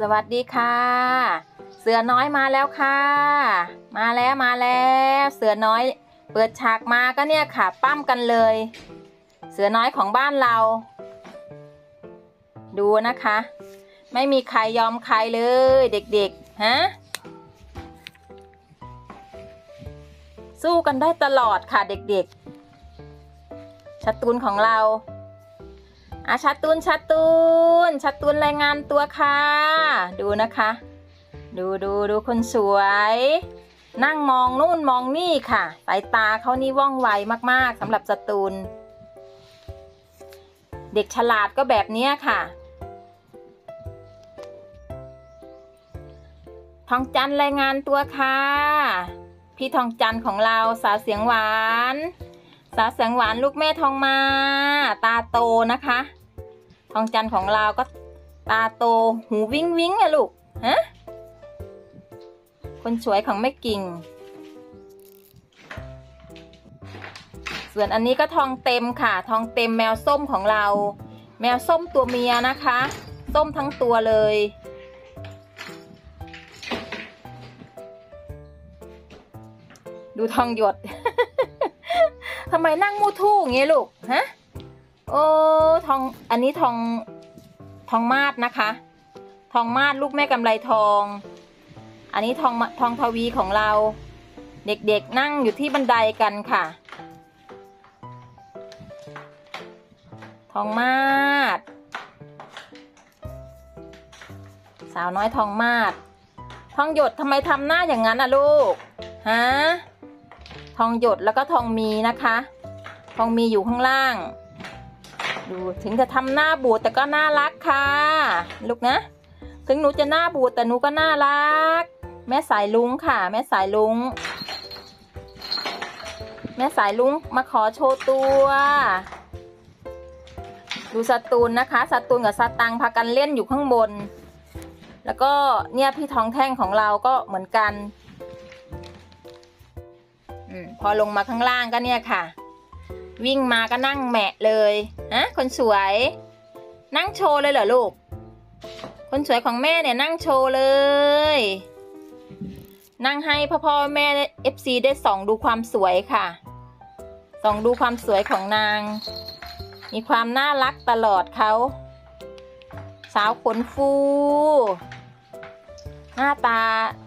สวัสดีค่ะเสือน้อยมาแล้วค่ะมาแล้วเสือน้อยเปิดฉากมาก็เนี่ยค่ะปั้มกันเลยเสือน้อยของบ้านเราดูนะคะไม่มีใครยอมใครเลยเด็กๆฮะสู้กันได้ตลอดค่ะเด็กๆชัตตูนของเราชัตตูนรายงานตัวค่ะดูนะคะดูคนสวยนั่งมองนู่นมองนี่ค่ะสายตาเขานี่ว่องไวมากๆสำหรับชัตตูนเด็กฉลาดก็แบบนี้ค่ะทองจันรายงานตัวค่ะพี่ทองจันของเราสาวเสียงหวานลูกแม่ทองมาตาโตนะคะทองจันของเราก็ตาโตหูวิ้งอะลูกฮะคนสวยของแม่กิ่งส่วนอันนี้ก็ทองเต็มค่ะทองเต็มแมวส้มของเราแมวส้มตัวเมียนะคะส้มทั้งตัวเลยดูทองหยด ทำไมนั่งมูทู่อย่างเงี้ยลูกฮะโอ้ทองอันนี้ทองมาศนะคะทองมาศลูกแม่กำไลทองอันนี้ทองทวีของเราเด็กๆนั่งอยู่ที่บันไดกันค่ะทองมาศสาวน้อยทองมาศทองหยดทำไมทำหน้าอย่างนั้นอ่ะลูกฮะทองหยดแล้วก็ทองมีนะคะทองมีอยู่ข้างล่างดูถึงจะทำหน้าบูดแต่ก็น่ารักค่ะลูกนะถึงหนูจะหน้าบูดแต่หนูก็น่ารักแม่สายลุงค่ะแม่สายลุงมาขอโชว์ตัวดูสตูนนะคะสตูนกับสตังพากันเล่นอยู่ข้างบนแล้วก็เนี่ยพี่ทองแท่งของเราก็เหมือนกันพอลงมาข้างล่างก็เนี่ยค่ะวิ่งมาก็นั่งแหมะเลยคนสวยนั่งโชว์เลยเหรอลูกคนสวยของแม่เนี่ยนั่งโชว์เลยนั่งให้พ่อแม่ FC ได้ส่องดูความสวยค่ะส่องดูความสวยของนางมีความน่ารักตลอดเขาสาวขนฟูหน้าตา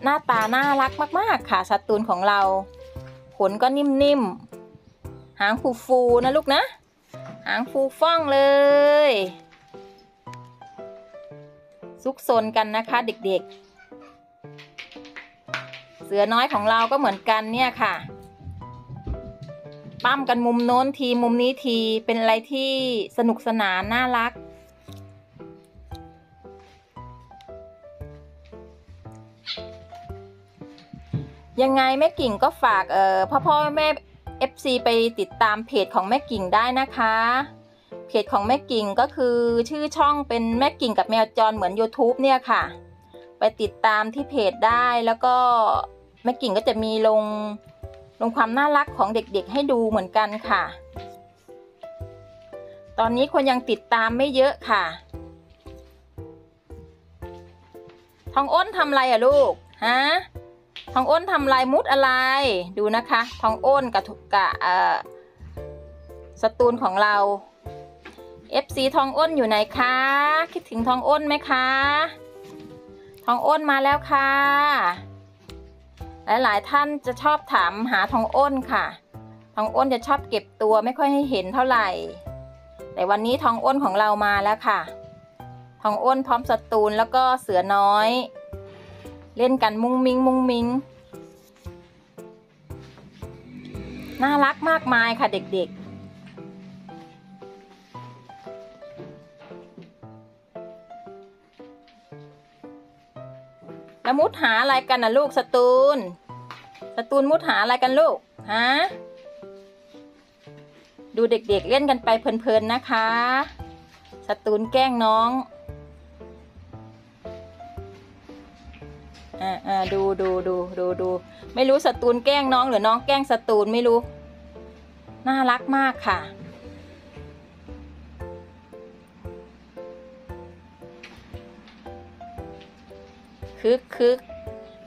น่ารักมากๆค่ะสตูนของเราขนก็นิ่มๆหางฟูนะลูกนะหางฟูฟ่องเลยซุกซนกันนะคะเด็กๆเสือน้อยของเราก็เหมือนกันเนี่ยค่ะปั้มกันมุมโน้นทีมุมนี้ทีเป็นอะไรที่สนุกสนานน่ารักยังไงแม่กิ่งก็ฝากพ่อแม่ FC ไปติดตามเพจของแม่กิ่งได้นะคะเพจของแม่กิ่งก็คือชื่อช่องเป็นแม่กิ่งกับแมวจรเหมือน YouTube เนี่ยค่ะไปติดตามที่เพจได้แล้วก็แม่กิ่งก็จะมีลงความน่ารักของเด็กๆให้ดูเหมือนกันค่ะตอนนี้คนยังติดตามไม่เยอะค่ะทองอ้นทำอะไรอะลูกฮะทองอ้นทำลายมุดอะไรดูนะคะทองอ้นกับสตูนของเรา FC ทองอ้นอยู่ไหนคะคิดถึงทองอ้นไหมคะทองอ้นมาแล้วค่ะหลายๆท่านจะชอบถามหาทองอ้นค่ะทองอ้นจะชอบเก็บตัวไม่ค่อยให้เห็นเท่าไหร่แต่วันนี้ทองอ้นของเรามาแล้วค่ะทองอ้นพร้อมสตูนแล้วก็เสือน้อยเล่นกันมุ้งมิ้งน่ารักมากมายค่ะเด็กๆแล้วมุดหาอะไรกันนะลูกสตูนมุดหาอะไรกันลูกฮะดูเด็กๆเล่นกันไปเพลินๆนะคะสตูนแกล้งน้องดูไม่รู้สตูนแกล้งน้องหรือน้องแกล้งสตูนไม่รู้น่ารักมากค่ะ คึก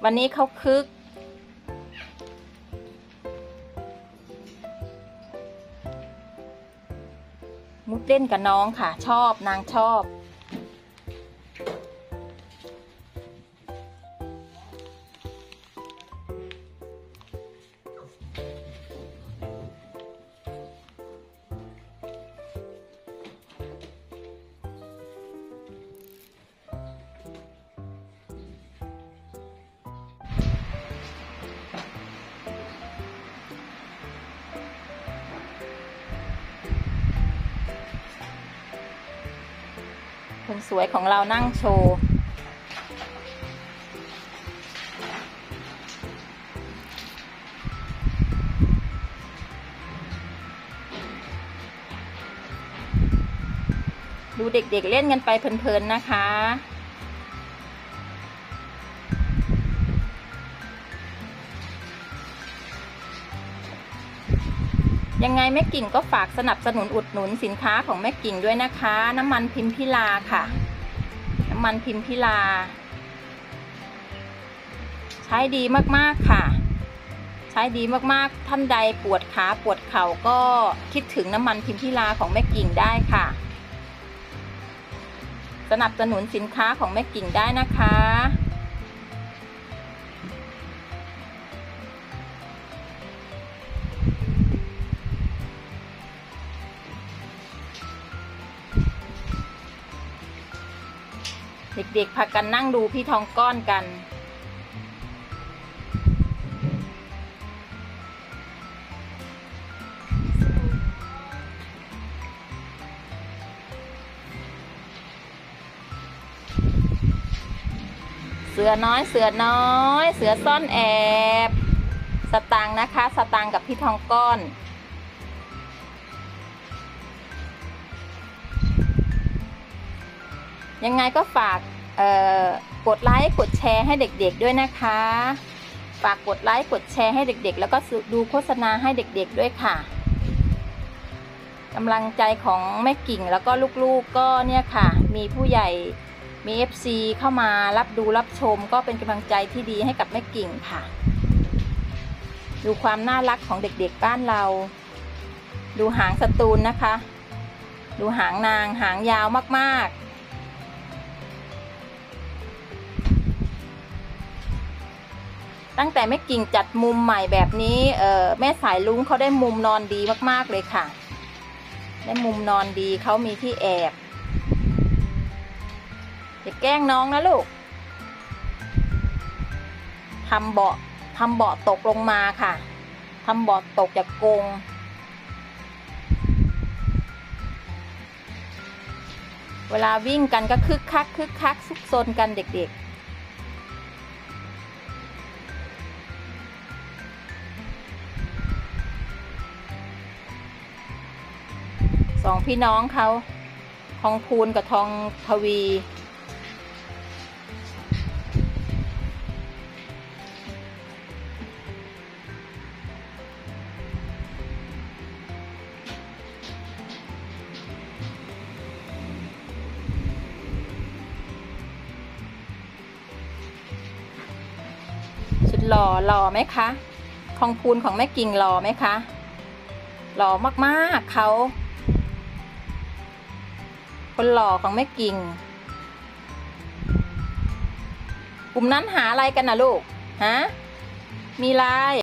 วันนี้เขาคึกมุดเล่นกับน้องค่ะชอบนางชอบคนสวยของเรานั่งโชว์ดูเด็กๆเล่นกันไปเพลินๆนะคะยังไงแม่กิ่งก็ฝากสนับสนุนอุดหนุนสินค้าของแม่กิ่งด้วยนะคะน้ำมันพิมพิลาค่ะน้ำมันพิมพิลาใช้ดีมากๆค่ะใช้ดีมากๆท่านใดปวดขาปวดเข่าก็คิดถึงน้ำมันพิมพิลาของแม่กิ่งได้ค่ะสนับสนุนสินค้าของแม่กิ่งได้นะคะเด็กๆพากันนั่งดูพี่ทองก้อนกันเสือน้อยเสือน้อยเสือซ่อนแอบสตางค์นะคะสตางค์กับพี่ทองก้อนยังไงก็ฝากกดไลค์กดแชร์ให้เด็กๆด้วยนะคะฝากกดไลค์กดแชร์ให้เด็กๆแล้วก็ดูโฆษณาให้เด็กๆด้วยค่ะกำลังใจของแม่กิ่งแล้วก็ลูกๆก็เนี่ยค่ะมีผู้ใหญ่มี FC เข้ามารับดูรับชมก็เป็นกำลังใจที่ดีให้กับแม่กิ่งค่ะดูความน่ารักของเด็กๆบ้านเราดูหางสตูลนะคะดูหางนางหางยาวมากๆตั้งแต่แม่กิ่งจัดมุมใหม่แบบนี้แม่สายลุงเขาได้มุมนอนดีมากๆเลยค่ะได้มุมนอนดีเขามีที่แอบอย่าแกล้งน้องนะลูกทำเบาะตกลงมาค่ะทำเบาะตกจากกรงเวลาวิ่งกันก็คึกคักซุกซนกันเด็กๆสองพี่น้องเขาทองพูนกับทองทวีชุดหล่อไหมคะทองพูนของแม่กิ่งหล่อไหมคะหล่อมากๆเขาคนหล่อของแม่กิ่งกลุ่มนั้นหาอะไรกันนะลูกฮะมีลาย